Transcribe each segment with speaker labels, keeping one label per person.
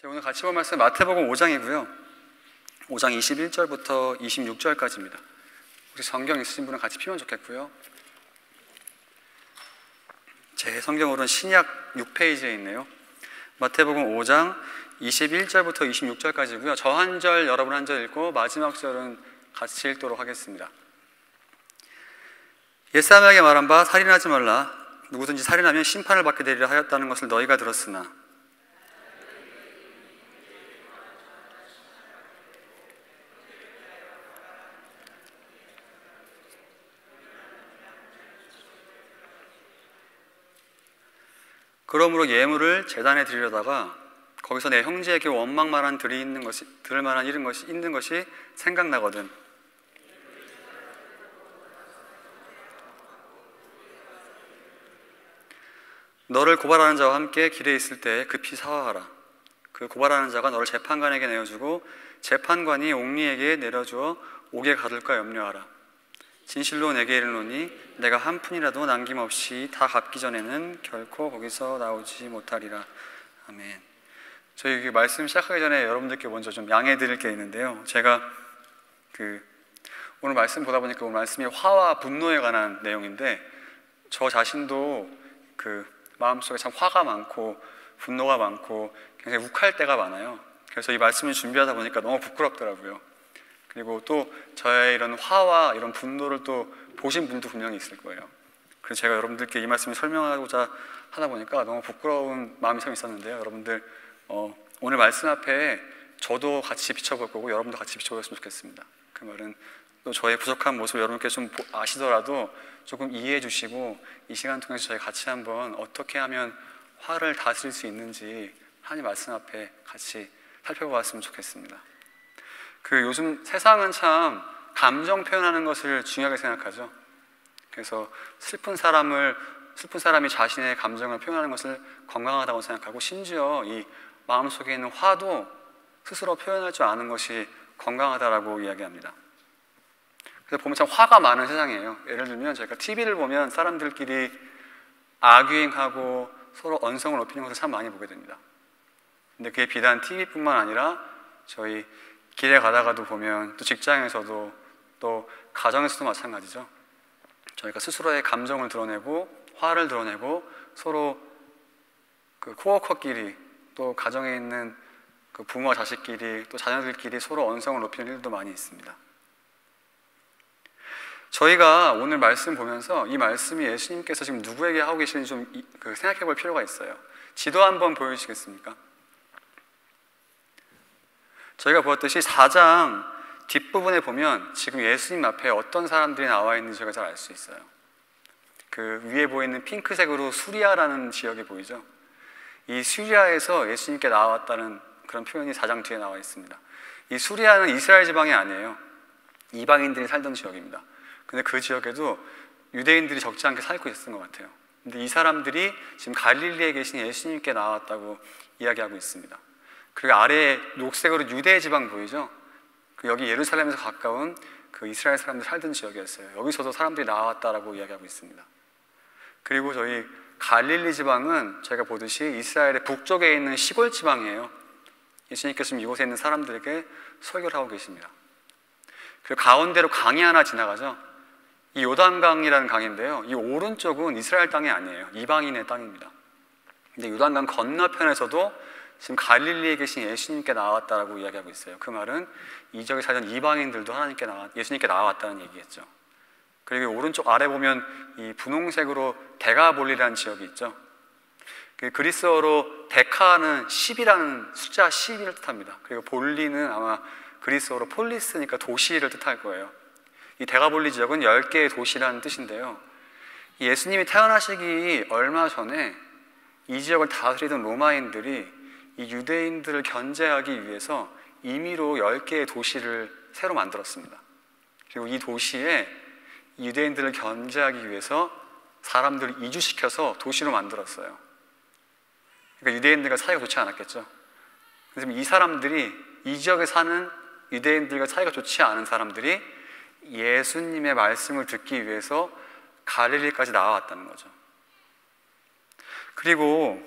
Speaker 1: 오늘 같이 볼 말씀 마태복음 5장이고요. 5장 21절부터 26절까지입니다. 혹시 성경 있으신 분은 같이 피면 좋겠고요. 제 성경으로는 신약 6페이지에 있네요. 마태복음 5장 21절부터 26절까지고요. 저 한 절, 여러분 한 절 읽고 마지막 절은 같이 읽도록 하겠습니다. 옛사람에게 말한 바 살인하지 말라. 누구든지 살인하면 심판을 받게 되리라 하였다는 것을 너희가 들었으나 그러므로 예물을 제단에 드리려다가 거기서 내 형제에게 원망만한 들을 만한 있는 것이 생각나거든. 너를 고발하는 자와 함께 길에 있을 때 급히 사화하라. 그 고발하는 자가 너를 재판관에게 내어주고 재판관이 옥리에게 내려주어 옥에 가둘까 염려하라. 진실로 내게 이르노니 내가 한 푼이라도 남김없이 다 갚기 전에는 결코 거기서 나오지 못하리라. 아멘. 저희 말씀 시작하기 전에 여러분들께 먼저 좀 양해 드릴 게 있는데요. 제가 오늘 말씀 보다 보니까 오늘 말씀이 화와 분노에 관한 내용인데 저 자신도 마음속에 참 화가 많고 분노가 많고 굉장히 욱할 때가 많아요. 그래서 이 말씀을 준비하다 보니까 너무 부끄럽더라고요. 그리고 또 저의 이런 화와 이런 분노를 또 보신 분도 분명히 있을 거예요. 그래서 제가 여러분들께 이 말씀을 설명하고자 하다 보니까 너무 부끄러운 마음이 참 있었는데요. 여러분들 오늘 말씀 앞에 저도 같이 비춰볼 거고 여러분도 같이 비춰보셨으면 좋겠습니다. 그 말은 또 저의 부족한 모습을 여러분께 좀 아시더라도 조금 이해해 주시고 이 시간 통해서 저희 같이 한번 어떻게 하면 화를 다스릴 수 있는지 하나님 말씀 앞에 같이 살펴보았으면 좋겠습니다. 요즘 세상은 참 감정 표현하는 것을 중요하게 생각하죠. 그래서 슬픈 사람이 자신의 감정을 표현하는 것을 건강하다고 생각하고 심지어 이 마음속에 있는 화도 스스로 표현할 줄 아는 것이 건강하다라고 이야기합니다. 그래서 보면 참 화가 많은 세상이에요. 예를 들면 저희가 TV를 보면 사람들끼리 아규잉하고 서로 언성을 높이는 것을 참 많이 보게 됩니다. 근데 그게 비단 TV뿐만 아니라 저희 길에 가다가도 보면 또 직장에서도 또 가정에서도 마찬가지죠. 저희가 스스로의 감정을 드러내고 화를 드러내고 서로 코워커끼리 또 가정에 있는 부모와 자식끼리 또 자녀들끼리 서로 언성을 높이는 일도 많이 있습니다. 저희가 오늘 말씀 보면서 이 말씀이 예수님께서 지금 누구에게 하고 계시는지 좀 생각해 볼 필요가 있어요. 지도 한번 보여주시겠습니까? 저희가 보았듯이 4장 뒷부분에 보면 지금 예수님 앞에 어떤 사람들이 나와 있는지 저희가 잘 알 수 있어요. 위에 보이는 핑크색으로 수리아라는 지역이 보이죠. 이 수리아에서 예수님께 나왔다는 그런 표현이 4장 뒤에 나와 있습니다. 이 수리아는 이스라엘 지방이 아니에요. 이방인들이 살던 지역입니다. 근데 그 지역에도 유대인들이 적지 않게 살고 있었던 것 같아요. 근데 이 사람들이 지금 갈릴리에 계신 예수님께 나왔다고 이야기하고 있습니다. 그리고 아래에 녹색으로 유대 지방 보이죠? 여기 예루살렘에서 가까운 이스라엘 사람들 살던 지역이었어요. 여기서도 사람들이 나왔다라고 이야기하고 있습니다. 그리고 저희 갈릴리 지방은 저희가 보듯이 이스라엘의 북쪽에 있는 시골 지방이에요. 예수님께서 지금 이곳에 있는 사람들에게 설교를 하고 계십니다. 그리고 가운데로 강이 하나 지나가죠. 이 요단강이라는 강인데요. 이 오른쪽은 이스라엘 땅이 아니에요. 이방인의 땅입니다. 근데 요단강 건너편에서도 지금 갈릴리에 계신 예수님께 나왔다라고 이야기하고 있어요. 그 말은 이 지역에 살던 이방인들도 예수님께 나왔다는 얘기겠죠. 그리고 오른쪽 아래 보면 이 분홍색으로 데가볼리라는 지역이 있죠. 그리스어로 데카는 10이라는 숫자 10을 뜻합니다. 그리고 볼리는 아마 그리스어로 폴리스니까 도시를 뜻할 거예요. 이 데가볼리 지역은 10개의 도시라는 뜻인데요. 예수님이 태어나시기 얼마 전에 이 지역을 다스리던 로마인들이 이 유대인들을 견제하기 위해서 임의로 10개의 도시를 새로 만들었습니다. 그리고 이 도시에 유대인들을 견제하기 위해서 사람들을 이주시켜서 도시로 만들었어요. 그러니까 유대인들과 사이가 좋지 않았겠죠. 그래서 이 사람들이 이 지역에 사는 유대인들과 사이가 좋지 않은 사람들이 예수님의 말씀을 듣기 위해서 갈릴리까지 나와왔다는 거죠. 그리고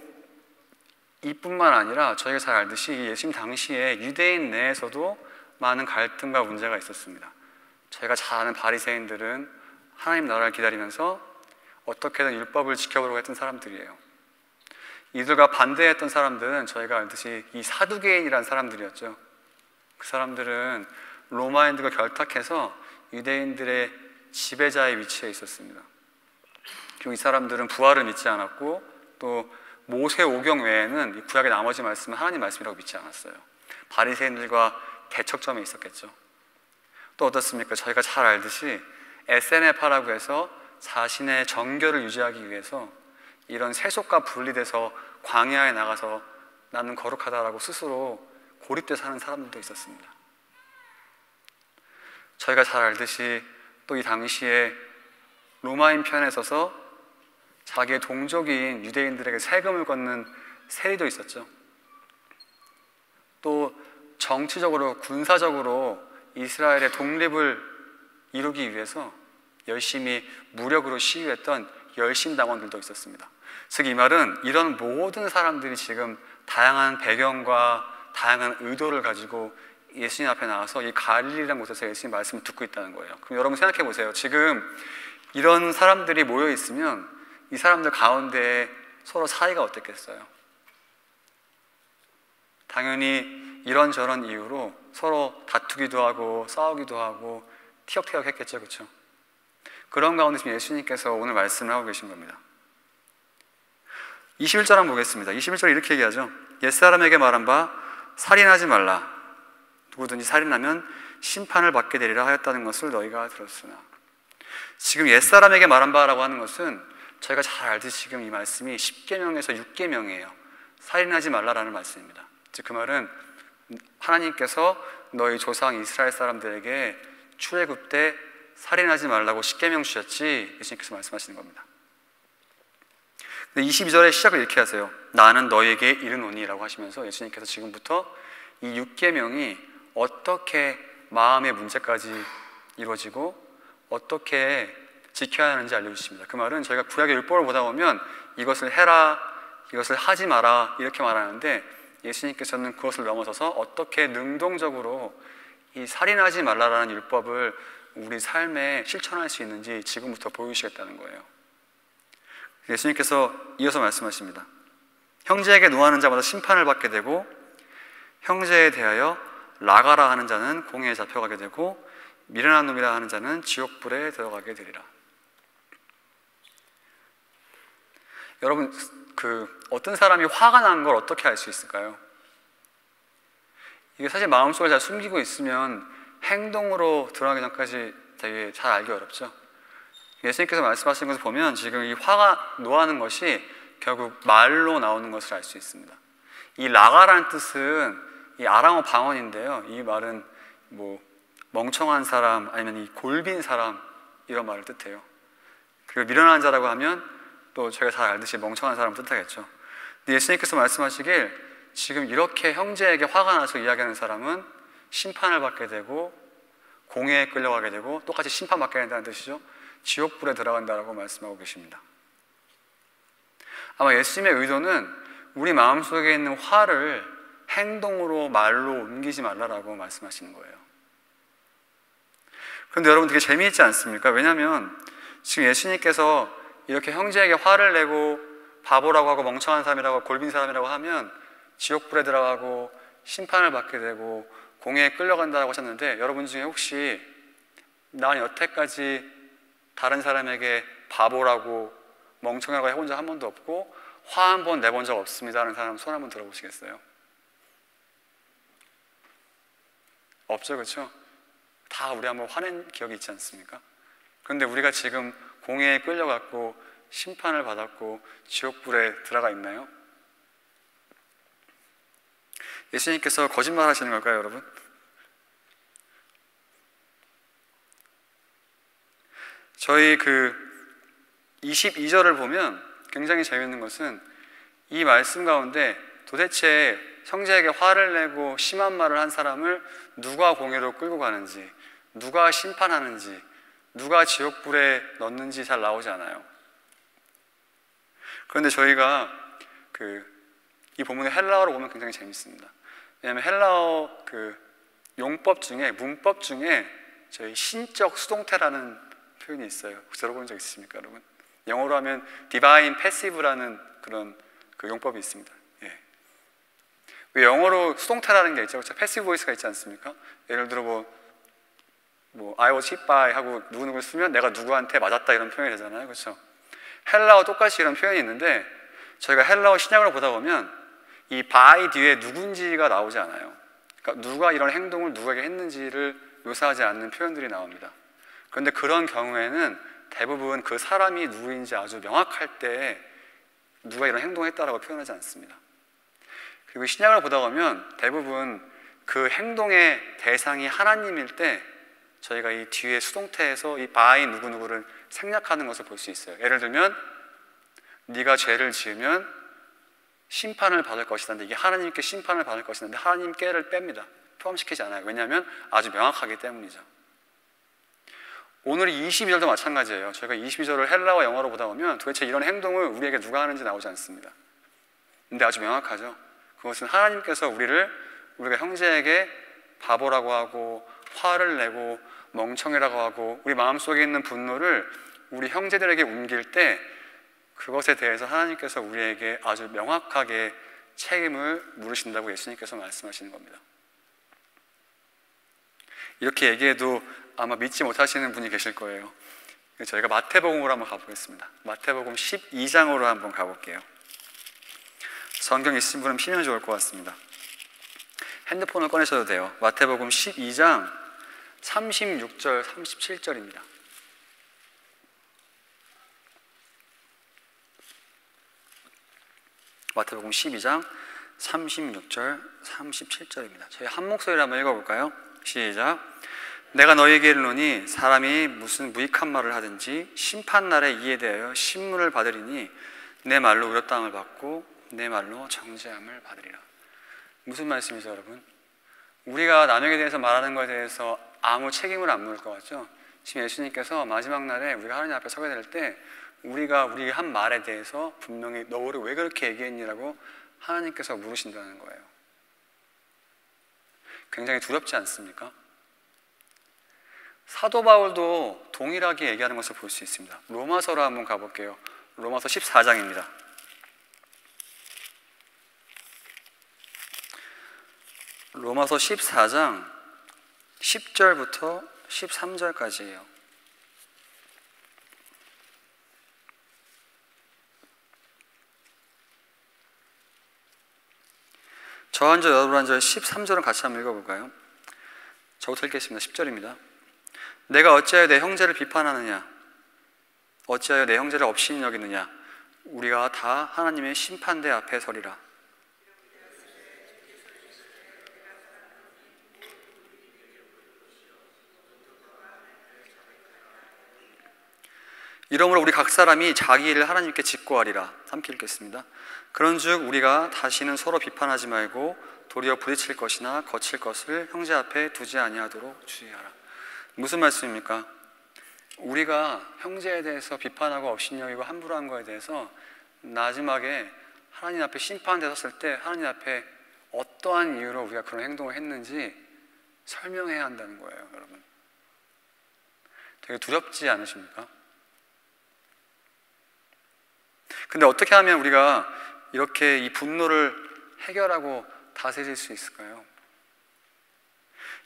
Speaker 1: 이뿐만 아니라 저희가 잘 알듯이 예수님 당시에 유대인 내에서도 많은 갈등과 문제가 있었습니다. 저희가 잘 아는 바리새인들은 하나님 나라를 기다리면서 어떻게든 율법을 지켜보려고 했던 사람들이에요. 이들과 반대했던 사람들은 저희가 알듯이 이 사두개인이라는 사람들이었죠. 그 사람들은 로마인들과 결탁해서 유대인들의 지배자의 위치에 있었습니다. 그리고 이 사람들은 부활을 믿지 않았고 또 모세 오경 외에는 이 구약의 나머지 말씀은 하나님 말씀이라고 믿지 않았어요. 바리새인들과 대척점에 있었겠죠. 또 어떻습니까? 저희가 잘 알듯이 SNF라고 해서 자신의 정결을 유지하기 위해서 이런 세속과 분리돼서 광야에 나가서 나는 거룩하다라고 스스로 고립돼 사는 사람들도 있었습니다. 저희가 잘 알듯이 또 이 당시에 로마인 편에 서서 자기의 동족인 유대인들에게 세금을 걷는 세리도 있었죠. 또 정치적으로 군사적으로 이스라엘의 독립을 이루기 위해서 열심히 무력으로 시위했던 열심당원들도 있었습니다. 즉 이 말은 이런 모든 사람들이 지금 다양한 배경과 다양한 의도를 가지고 예수님 앞에 나와서 이 갈릴리라는 곳에서 예수님 말씀을 듣고 있다는 거예요. 그럼 여러분 생각해 보세요. 지금 이런 사람들이 모여 있으면 이 사람들 가운데 서로 사이가 어땠겠어요? 당연히 이런저런 이유로 서로 다투기도 하고 싸우기도 하고 티격태격 했겠죠. 그렇죠? 그런 가운데 지금 예수님께서 오늘 말씀을 하고 계신 겁니다. 21절 한번 보겠습니다. 21절에 이렇게 얘기하죠. 옛사람에게 말한 바 살인하지 말라. 누구든지 살인하면 심판을 받게 되리라 하였다는 것을 너희가 들었으나. 지금 옛사람에게 말한 바라고 하는 것은 저희가 잘 알듯이 지금 이 말씀이 10계명에서 6계명이에요. 살인하지 말라라는 말씀입니다. 즉 그 말은 하나님께서 너희 조상 이스라엘 사람들에게 출애굽 때 살인하지 말라고 10계명 주셨지 예수님께서 말씀하시는 겁니다. 22절에 시작을 이렇게 하세요. 나는 너희에게 이르노니 라고 하시면서 예수님께서 지금부터 이 6계명이 어떻게 마음의 문제까지 이루어지고 어떻게 지켜야 하는지 알려주십니다. 그 말은 저희가 구약의 율법을 보다 보면 이것을 해라, 이것을 하지 마라 이렇게 말하는데 예수님께서는 그것을 넘어서서 어떻게 능동적으로 이 살인하지 말라라는 율법을 우리 삶에 실천할 수 있는지 지금부터 보여주시겠다는 거예요. 예수님께서 이어서 말씀하십니다. 형제에게 노하는 자마다 심판을 받게 되고 형제에 대하여 라가라 하는 자는 공회에 잡혀가게 되고 미련한 놈이라 하는 자는 지옥불에 들어가게 되리라. 여러분, 어떤 사람이 화가 난 걸 어떻게 알 수 있을까요? 이게 사실 마음속에 잘 숨기고 있으면 행동으로 드러나기 전까지 되게 잘 알기 어렵죠. 예수님께서 말씀하신 것을 보면 지금 이 화가 노하는 것이 결국 말로 나오는 것을 알 수 있습니다. 이 라가라는 뜻은 이 아람어 방언인데요. 이 말은 뭐 멍청한 사람 아니면 이 골빈 사람 이런 말을 뜻해요. 그리고 미련한 자라고 하면 또 저희가 잘 알듯이 멍청한 사람을 뜻하겠죠. 근데 예수님께서 말씀하시길 지금 이렇게 형제에게 화가 나서 이야기하는 사람은 심판을 받게 되고 공회에 끌려가게 되고 똑같이 심판받게 된다는 뜻이죠. 지옥불에 들어간다라고 말씀하고 계십니다. 아마 예수님의 의도는 우리 마음속에 있는 화를 행동으로 말로 옮기지 말라라고 말씀하시는 거예요. 그런데 여러분 되게 재미있지 않습니까? 왜냐하면 지금 예수님께서 이렇게 형제에게 화를 내고 바보라고 하고 멍청한 사람이라고 골빈 사람이라고 하면 지옥불에 들어가고 심판을 받게 되고 공회에 끌려간다고 하셨는데 여러분 중에 혹시 난 여태까지 다른 사람에게 바보라고 멍청하고 해본 적 한 번도 없고 화 한 번 내본 적 없습니다 하는 사람 손 한번 들어보시겠어요? 없죠, 그렇죠? 다 우리 한번 화낸 기억이 있지 않습니까? 그런데 우리가 지금 공회에 끌려갔고 심판을 받았고 지옥불에 들어가 있나요? 예수님께서 거짓말 하시는 걸까요, 여러분? 저희 22절을 보면 굉장히 재미있는 것은 이 말씀 가운데 도대체 형제에게 화를 내고 심한 말을 한 사람을 누가 공회로 끌고 가는지, 누가 심판하는지, 누가 지옥불에 넣는지 잘 나오지 않아요. 그런데 저희가 이 본문의 헬라어로 보면 굉장히 재밌습니다. 왜냐하면 헬라어 그 용법 중에, 문법 중에 저희 신적 수동태라는 표현이 있어요. 혹시 들어본 적 있으십니까, 여러분? 영어로 하면 divine passive라는 그런 그 용법이 있습니다. 예. 왜 영어로 수동태라는 게 있죠? 그렇죠? 패시브 보이스가 있지 않습니까? 예를 들어 뭐 I was hit by 하고 누구누구를 쓰면 내가 누구한테 맞았다 이런 표현이 되잖아요. 그렇죠? 헬라어 똑같이 이런 표현이 있는데 저희가 헬라어 신약을 보다 보면 이 by 뒤에 누군지가 나오지 않아요. 그러니까 누가 이런 행동을 누구에게 했는지를 묘사하지 않는 표현들이 나옵니다. 그런데 그런 경우에는 대부분 그 사람이 누구인지 아주 명확할 때 누가 이런 행동을 했다라고 표현하지 않습니다. 그리고 신약을 보다 보면 대부분 그 행동의 대상이 하나님일 때 저희가 이 뒤에 수동태에서 이 by 누구누구를 생략하는 것을 볼 수 있어요. 예를 들면 네가 죄를 지으면 심판을 받을 것이다. 이게 하나님께 심판을 받을 것이다. 하나님께를 뺍니다. 포함시키지 않아요. 왜냐하면 아주 명확하기 때문이죠. 오늘 22절도 마찬가지예요. 저희가 22절을 헬라와 영어로 보다 보면 도대체 이런 행동을 우리에게 누가 하는지 나오지 않습니다. 근데 아주 명확하죠. 그것은 하나님께서 우리가 형제에게 바보라고 하고 화를 내고 멍청이라고 하고 우리 마음속에 있는 분노를 우리 형제들에게 옮길 때 그것에 대해서 하나님께서 우리에게 아주 명확하게 책임을 물으신다고 예수님께서 말씀하시는 겁니다. 이렇게 얘기해도 아마 믿지 못하시는 분이 계실 거예요. 저희가 마태복음으로 한번 가보겠습니다. 마태복음 12장으로 한번 가볼게요. 성경 있으신 분은 피면 좋을 것 같습니다. 핸드폰을 꺼내셔도 돼요. 마태복음 12장 36절, 37절입니다. 마태복음 12장 36절, 37절입니다. 저희 한 목소리로 한번 읽어볼까요? 시작. 내가 너희에게 이르노니 사람이 무슨 무익한 말을 하든지 심판날에 이에 대하여 신문을 받으리니 내 말로 의롭다함을 받고 내 말로 정죄함을 받으리라. 무슨 말씀이죠, 여러분? 우리가 남에게 대해서 말하는 것에 대해서 아무 책임을 안 물을 것 같죠? 지금 예수님께서 마지막 날에 우리가 하나님 앞에 서게 될 때 우리가 한 말에 대해서 분명히 너를 왜 그렇게 얘기했니라고 하나님께서 물으신다는 거예요. 굉장히 두렵지 않습니까? 사도 바울도 동일하게 얘기하는 것을 볼 수 있습니다. 로마서로 한번 가볼게요. 로마서 14장입니다. 로마서 14장 10절부터 13절까지예요. 저 한 절, 여러분 한 절, 13절은 같이 한번 읽어볼까요? 저부터 읽겠습니다. 10절입니다. 내가 어찌하여 내 형제를 비판하느냐? 어찌하여 내 형제를 업신이 여기느냐? 우리가 다 하나님의 심판대 앞에 서리라. 이러므로 우리 각 사람이 자기 일을 하나님께 직고하리라. 함께 읽겠습니다. 그런즉 우리가 다시는 서로 비판하지 말고 도리어 부딪힐 것이나 거칠 것을 형제 앞에 두지 아니하도록 주의하라. 무슨 말씀입니까? 우리가 형제에 대해서 비판하고 업신여기고 함부로 한 거에 대해서 마지막에 하나님 앞에 심판대 섰을 때 하나님 앞에 어떠한 이유로 우리가 그런 행동을 했는지 설명해야 한다는 거예요, 여러분. 되게 두렵지 않으십니까? 근데 어떻게 하면 우리가 이렇게 이 분노를 해결하고 다스릴 수 있을까요?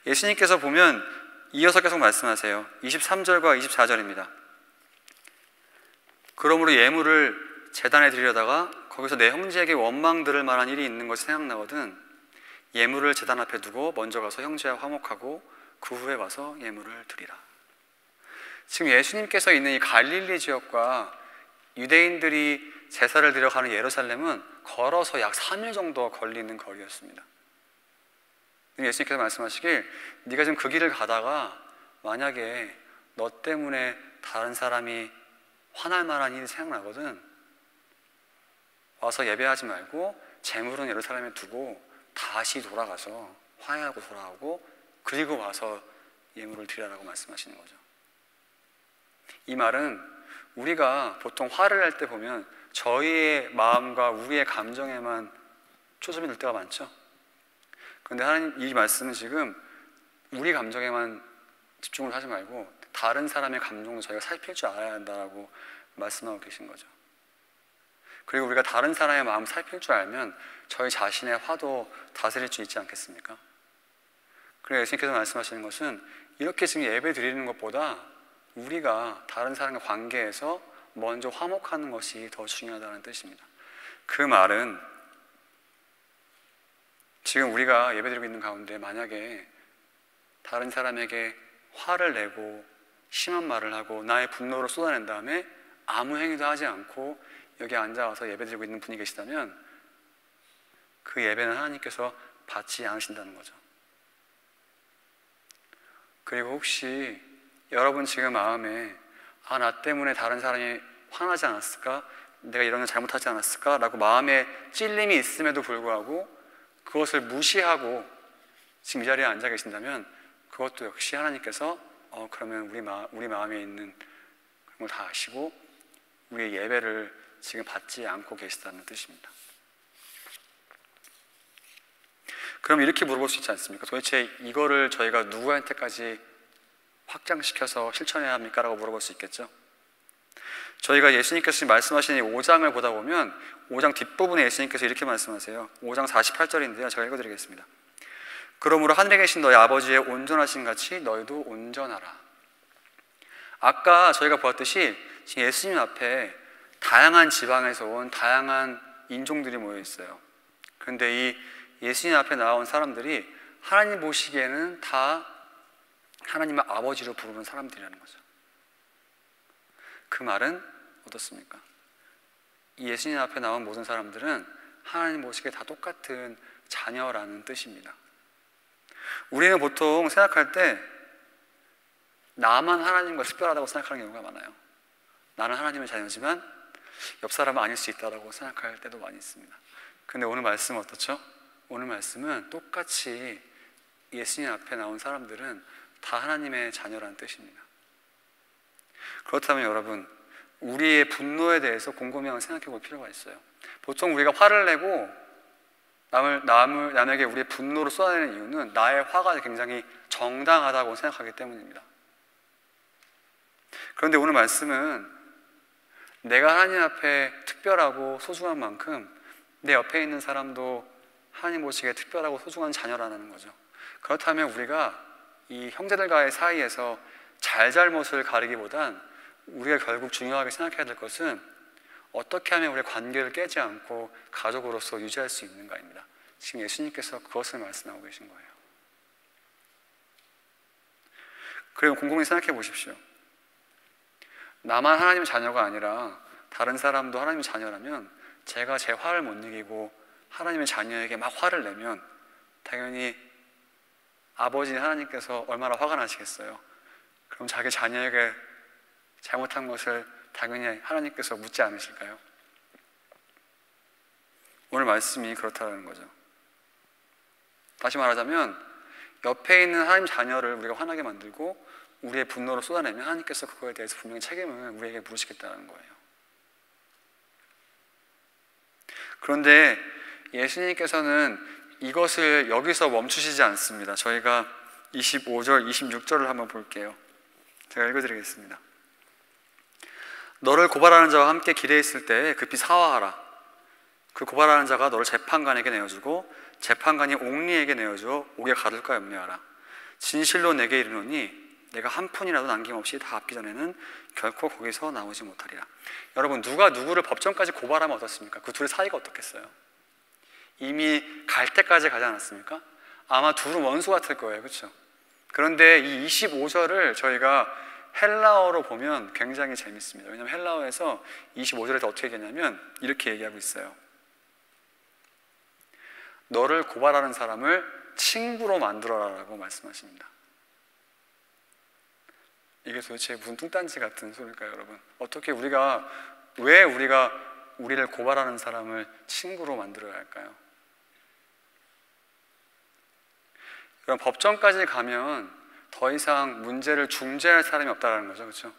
Speaker 1: 예수님께서 보면 이어서 계속 말씀하세요. 23절과 24절입니다. 그러므로 예물을 제단에 드리려다가 거기서 내 형제에게 원망 들을 만한 일이 있는 것이 생각나거든 예물을 제단 앞에 두고 먼저 가서 형제와 화목하고 그 후에 와서 예물을 드리라. 지금 예수님께서 있는 이 갈릴리 지역과 유대인들이 제사를 드려 가는 예루살렘은 걸어서 약 3일 정도 걸리는 거리였습니다. 예수님께서 말씀하시길 네가 지금 그 길을 가다가 만약에 너 때문에 다른 사람이 화날 만한 일이 생각나거든 와서 예배하지 말고 재물은 예루살렘에 두고 다시 돌아가서 화해하고 돌아오고 그리고 와서 예물을 드리라고 말씀하시는 거죠. 이 말은 우리가 보통 화를 낼 때 보면 저희의 마음과 우리의 감정에만 초점이 될 때가 많죠. 그런데 하나님 이 말씀은 지금 우리 감정에만 집중을 하지 말고 다른 사람의 감정도 저희가 살필 줄 알아야 한다라고 말씀하고 계신 거죠. 그리고 우리가 다른 사람의 마음을 살필 줄 알면 저희 자신의 화도 다스릴 수 있지 않겠습니까? 그래서 예수님께서 말씀하시는 것은 이렇게 지금 예배 드리는 것보다 우리가 다른 사람과 관계에서 먼저 화목하는 것이 더 중요하다는 뜻입니다. 그 말은 지금 우리가 예배 드리고 있는 가운데 만약에 다른 사람에게 화를 내고 심한 말을 하고 나의 분노를 쏟아낸 다음에 아무 행위도 하지 않고 여기 앉아와서 예배 드리고 있는 분이 계시다면 그 예배는 하나님께서 받지 않으신다는 거죠. 그리고 혹시 여러분 지금 마음에 나 때문에 다른 사람이 화나지 않았을까? 내가 이런 걸 잘못하지 않았을까? 라고 마음에 찔림이 있음에도 불구하고 그것을 무시하고 지금 이 자리에 앉아 계신다면 그것도 역시 하나님께서 그러면 우리 마음에 있는 그런 걸 다 아시고 우리의 예배를 지금 받지 않고 계시다는 뜻입니다. 그럼 이렇게 물어볼 수 있지 않습니까? 도대체 이거를 저희가 누구한테까지 확장시켜서 실천해야 합니까? 라고 물어볼 수 있겠죠. 저희가 예수님께서 말씀하신 이 5장을 보다 보면 5장 뒷부분에 예수님께서 이렇게 말씀하세요. 5장 48절인데요. 제가 읽어드리겠습니다. 그러므로 하늘에 계신 너희 아버지의 온전하신 같이 너희도 온전하라. 아까 저희가 보았듯이 지금 예수님 앞에 다양한 지방에서 온 다양한 인종들이 모여 있어요. 그런데 이 예수님 앞에 나온 사람들이 하나님 보시기에는 다 하나님의 아버지로 부르는 사람들이라는 거죠. 그 말은 어떻습니까? 이 예수님 앞에 나온 모든 사람들은 하나님 보시기에 다 똑같은 자녀라는 뜻입니다. 우리는 보통 생각할 때 나만 하나님과 특별하다고 생각하는 경우가 많아요. 나는 하나님의 자녀지만 옆 사람은 아닐 수 있다고 생각할 때도 많이 있습니다. 근데 오늘 말씀은 어떻죠? 오늘 말씀은 똑같이 예수님 앞에 나온 사람들은 다 하나님의 자녀라는 뜻입니다. 그렇다면 여러분, 우리의 분노에 대해서 곰곰이 한번 생각해 볼 필요가 있어요. 보통 우리가 화를 내고 남에게 우리의 분노를 쏟아내는 이유는 나의 화가 굉장히 정당하다고 생각하기 때문입니다. 그런데 오늘 말씀은 내가 하나님 앞에 특별하고 소중한 만큼 내 옆에 있는 사람도 하나님 보시기에 특별하고 소중한 자녀라는 거죠. 그렇다면 우리가 이 형제들과의 사이에서 잘잘못을 가리기보단 우리가 결국 중요하게 생각해야 될 것은 어떻게 하면 우리의 관계를 깨지 않고 가족으로서 유지할 수 있는가입니다. 지금 예수님께서 그것을 말씀하고 계신 거예요. 그리고 곰곰이 생각해 보십시오. 나만 하나님의 자녀가 아니라 다른 사람도 하나님의 자녀라면 제가 제 화를 못 이기고 하나님의 자녀에게 막 화를 내면 당연히 아버지 하나님께서 얼마나 화가 나시겠어요. 그럼 자기 자녀에게 잘못한 것을 당연히 하나님께서 묻지 않으실까요? 오늘 말씀이 그렇다는 거죠. 다시 말하자면 옆에 있는 하나님 자녀를 우리가 화나게 만들고 우리의 분노를 쏟아내면 하나님께서 그거에 대해서 분명히 책임을 우리에게 물으시겠다는 거예요. 그런데 예수님께서는 이것을 여기서 멈추시지 않습니다. 저희가 25절, 26절을 한번 볼게요. 제가 읽어드리겠습니다. 너를 고발하는 자와 함께 길에 있을 때 급히 사화하라. 그 고발하는 자가 너를 재판관에게 내어주고 재판관이 옥리에게 내어주어 옥에 가둘까 염려하라. 진실로 내게 이르노니 내가 한 푼이라도 남김없이 다 갚기 전에는 결코 거기서 나오지 못하리라. 여러분, 누가 누구를 법정까지 고발하면 어떻습니까? 그 둘의 사이가 어떻겠어요? 이미 갈 때까지 가지 않았습니까? 아마 둘은 원수 같을 거예요. 그렇죠? 그런데 이 25절을 저희가 헬라어로 보면 굉장히 재밌습니다. 왜냐하면 헬라어에서 25절에서 어떻게 얘기하냐면 이렇게 얘기하고 있어요. 너를 고발하는 사람을 친구로 만들어라라고 말씀하십니다. 이게 도대체 무슨 뚱딴지 같은 소리일까요, 여러분? 어떻게 왜 우리가 우리를 고발하는 사람을 친구로 만들어야 할까요? 그럼 법정까지 가면 더 이상 문제를 중재할 사람이 없다는 거죠, 그렇죠?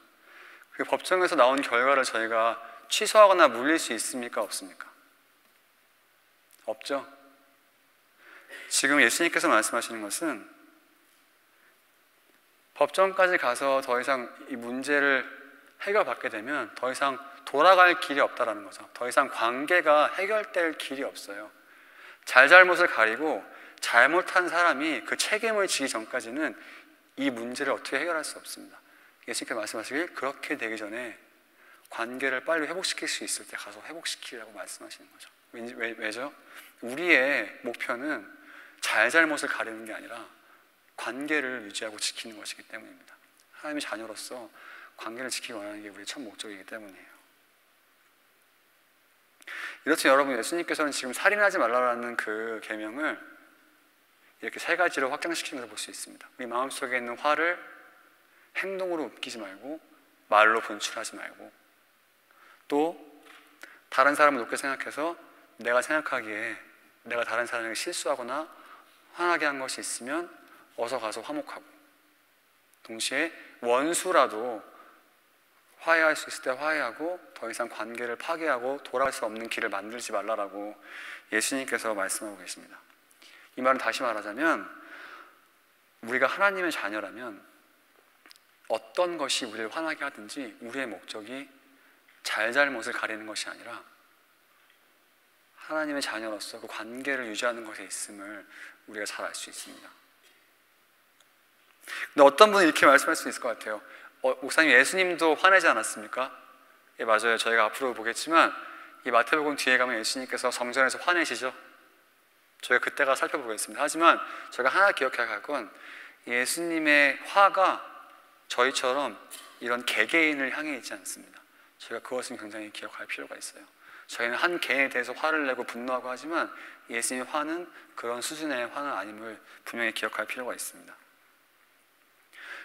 Speaker 1: 그 법정에서 나온 결과를 저희가 취소하거나 물릴 수 있습니까, 없습니까? 없죠. 지금 예수님께서 말씀하시는 것은 법정까지 가서 더 이상 이 문제를 해결받게 되면 더 이상 돌아갈 길이 없다라는 거죠. 더 이상 관계가 해결될 길이 없어요. 잘잘못을 가리고 잘못한 사람이 그 책임을 지기 전까지는 이 문제를 어떻게 해결할 수 없습니다. 예수님께서 말씀하시길 그렇게 되기 전에 관계를 빨리 회복시킬 수 있을 때 가서 회복시키라고 말씀하시는 거죠. 왜죠? 우리의 목표는 잘잘못을 가리는 게 아니라 관계를 유지하고 지키는 것이기 때문입니다. 하나님의 자녀로서 관계를 지키기 원하는 게 우리의 첫 목적이기 때문이에요. 이렇듯 여러분, 예수님께서는 지금 살인하지 말라라는 그 계명을 이렇게 세 가지로 확장시키면서 볼 수 있습니다. 우리 마음속에 있는 화를 행동으로 옮기지 말고 말로 분출하지 말고, 또 다른 사람을 높게 생각해서 내가 생각하기에 내가 다른 사람에게 실수하거나 화나게 한 것이 있으면 어서 가서 화목하고, 동시에 원수라도 화해할 수 있을 때 화해하고 더 이상 관계를 파괴하고 돌아갈 수 없는 길을 만들지 말라라고 예수님께서 말씀하고 계십니다. 이 말은 다시 말하자면 우리가 하나님의 자녀라면 어떤 것이 우리를 화나게 하든지 우리의 목적이 잘잘못을 가리는 것이 아니라 하나님의 자녀로서 그 관계를 유지하는 것에 있음을 우리가 잘 알 수 있습니다. 근데 어떤 분은 이렇게 말씀할 수 있을 것 같아요. 목사님, 예수님도 화내지 않았습니까? 예, 맞아요. 저희가 앞으로 보겠지만 이 마태복음 뒤에 가면 예수님께서 성전에서 화내시죠. 저희가 그때가 살펴보겠습니다. 하지만 저희가 하나 기억해야 할 건 예수님의 화가 저희처럼 이런 개개인을 향해 있지 않습니다. 저희가 그것은 굉장히 기억할 필요가 있어요. 저희는 한 개인에 대해서 화를 내고 분노하고 하지만 예수님의 화는 그런 수준의 화는 아님을 분명히 기억할 필요가 있습니다.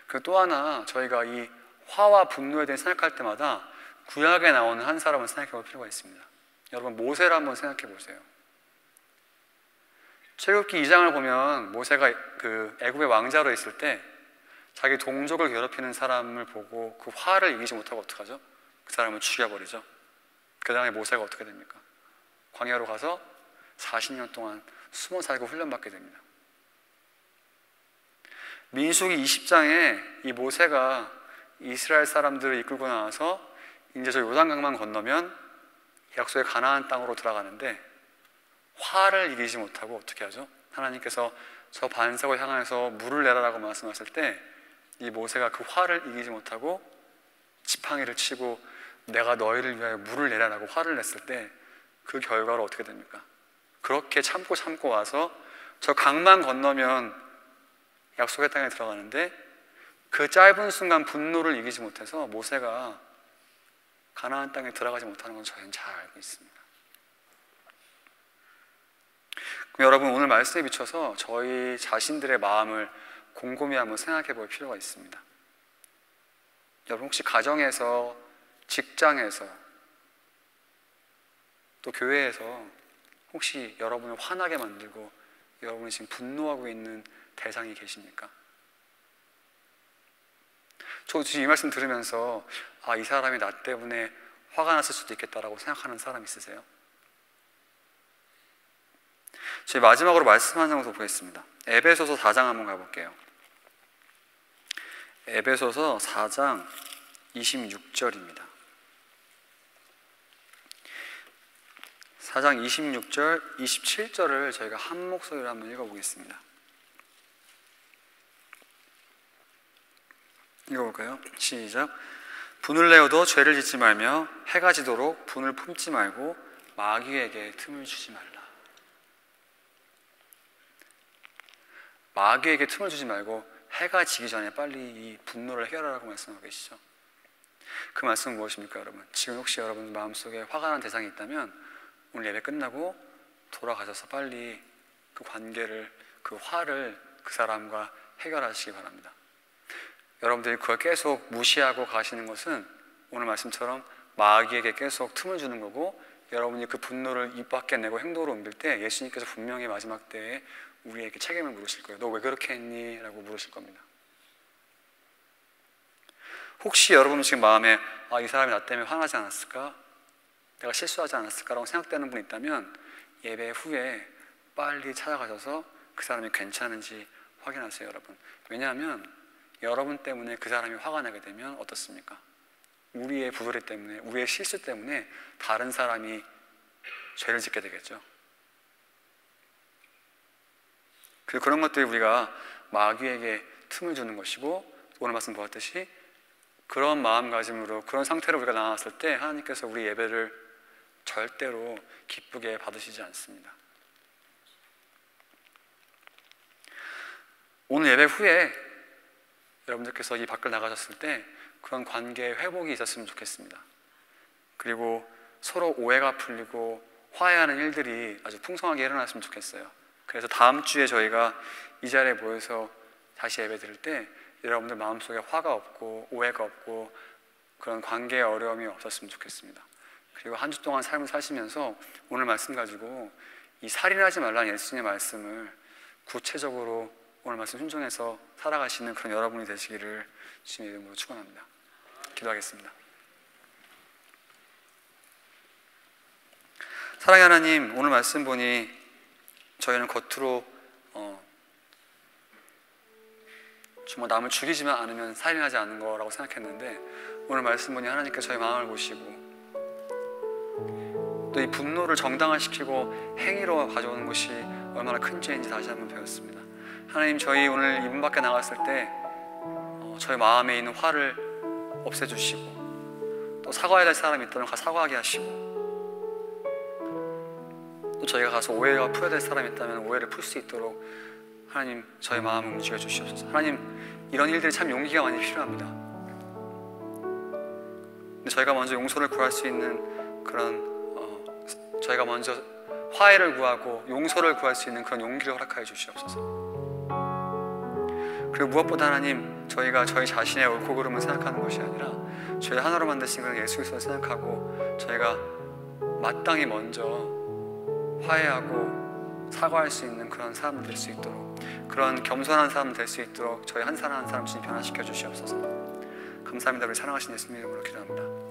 Speaker 1: 그리고 또 하나, 저희가 이 화와 분노에 대해 생각할 때마다 구약에 나오는 한 사람을 생각해 볼 필요가 있습니다. 여러분, 모세를 한번 생각해 보세요. 출애굽기 2장을 보면 모세가 그 애굽의 왕자로 있을 때 자기 동족을 괴롭히는 사람을 보고 그 화를 이기지 못하고 어떡하죠? 그 사람을 죽여버리죠. 그 다음에 모세가 어떻게 됩니까? 광야로 가서 40년 동안 숨어 살고 훈련받게 됩니다. 민수기 20장에 이 모세가 이스라엘 사람들을 이끌고 나와서 이제 저 요단강만 건너면 약속의 가나안 땅으로 들어가는데 화를 이기지 못하고 어떻게 하죠? 하나님께서 저 반석을 향해서 물을 내라라고 말씀하실 때 이 모세가 그 화를 이기지 못하고 지팡이를 치고 내가 너희를 위하여 물을 내라라고 화를 냈을 때 그 결과로 어떻게 됩니까? 그렇게 참고 와서 저 강만 건너면 약속의 땅에 들어가는데 그 짧은 순간 분노를 이기지 못해서 모세가 가나안 땅에 들어가지 못하는 건 저희는 잘 알고 있습니다. 그럼 여러분, 오늘 말씀에 비춰서 저희 자신들의 마음을 곰곰이 한번 생각해 볼 필요가 있습니다. 여러분, 혹시 가정에서, 직장에서, 또 교회에서 혹시 여러분을 화나게 만들고 여러분이 지금 분노하고 있는 대상이 계십니까? 저 지금 이 말씀 들으면서 이 사람이 나 때문에 화가 났을 수도 있겠다라고 생각하는 사람 있으세요? 저희 마지막으로 말씀 한 장을 더 보겠습니다. 에베소서 4장 한번 가볼게요. 에베소서 4장 26절입니다. 4장 26절, 27절을 저희가 한 목소리로 한번 읽어보겠습니다. 읽어볼까요? 시작. 분을 내어도 죄를 짓지 말며 해가 지도록 분을 품지 말고 마귀에게 틈을 주지 말라. 마귀에게 틈을 주지 말고 해가 지기 전에 빨리 이 분노를 해결하라고 말씀하고 계시죠. 그 말씀은 무엇입니까, 여러분? 지금 혹시 여러분 마음속에 화가 난 대상이 있다면 오늘 예배 끝나고 돌아가셔서 빨리 그 관계를, 그 화를 그 사람과 해결하시기 바랍니다. 여러분들이 그걸 계속 무시하고 가시는 것은 오늘 말씀처럼 마귀에게 계속 틈을 주는 거고, 여러분이 그 분노를 입 밖에 내고 행동으로 옮길 때 예수님께서 분명히 마지막 때에 우리에게 책임을 물으실 거예요. 너 왜 그렇게 했니? 라고 물으실 겁니다. 혹시 여러분은 지금 마음에 이 사람이 나 때문에 화나지 않았을까? 내가 실수하지 않았을까? 라고 생각되는 분이 있다면 예배 후에 빨리 찾아가셔서 그 사람이 괜찮은지 확인하세요, 여러분. 왜냐하면 여러분 때문에 그 사람이 화가 나게 되면 어떻습니까? 우리의 부조리 때문에, 우리의 실수 때문에 다른 사람이 죄를 짓게 되겠죠. 그리고 그런 것들이 우리가 마귀에게 틈을 주는 것이고, 오늘 말씀 보았듯이 그런 마음가짐으로, 그런 상태로 우리가 나왔을 때 하나님께서 우리 예배를 절대로 기쁘게 받으시지 않습니다. 오늘 예배 후에 여러분들께서 이 밖을 나가셨을 때 그런 관계의 회복이 있었으면 좋겠습니다. 그리고 서로 오해가 풀리고 화해하는 일들이 아주 풍성하게 일어났으면 좋겠어요. 그래서 다음 주에 저희가 이 자리에 모여서 다시 예배 드릴 때 여러분들 마음속에 화가 없고 오해가 없고 그런 관계의 어려움이 없었으면 좋겠습니다. 그리고 한 주 동안 삶을 사시면서 오늘 말씀 가지고 이 살인하지 말라는 예수님의 말씀을 구체적으로 오늘 말씀 순종해서 살아가시는 그런 여러분이 되시기를 주님의 이름으로 축원합니다. 기도하겠습니다. 사랑의 하나님, 오늘 말씀 보니 저희는 겉으로 정말 남을 죽이지만 않으면 살인하지 않는 거라고 생각했는데 오늘 말씀 보니 하나님께서 저희 마음을 보시고 또 이 분노를 정당화시키고 행위로 가져오는 것이 얼마나 큰 죄인지 다시 한번 배웠습니다. 하나님, 저희 오늘 이문 밖에 나갔을 때 저희 마음에 있는 화를 없애주시고 또 사과해야 될 사람이 있다면 가서 사과하게 하시고 또 저희가 가서 오해가 풀어야 될 사람이 있다면 오해를 풀 수 있도록 하나님 저희 마음을 움직여 주시옵소서. 하나님, 이런 일들이 참 용기가 많이 필요합니다. 근데 저희가 먼저 용서를 구할 수 있는 그런 저희가 먼저 화해를 구하고 용서를 구할 수 있는 그런 용기를 허락하여 주시옵소서. 그리고 무엇보다 하나님, 저희가 저희 자신의 옳고 그름을 생각하는 것이 아니라 저희 하나로 만드신 그런 예수 그리스도를 생각하고 저희가 마땅히 먼저 화해하고 사과할 수 있는 그런 사람 될 수 있도록, 그런 겸손한 사람 될 수 있도록 저희 한 사람 한 사람 주님 변화시켜 주시옵소서. 감사합니다. 우리 사랑하신 예수님 이름으로 기도합니다.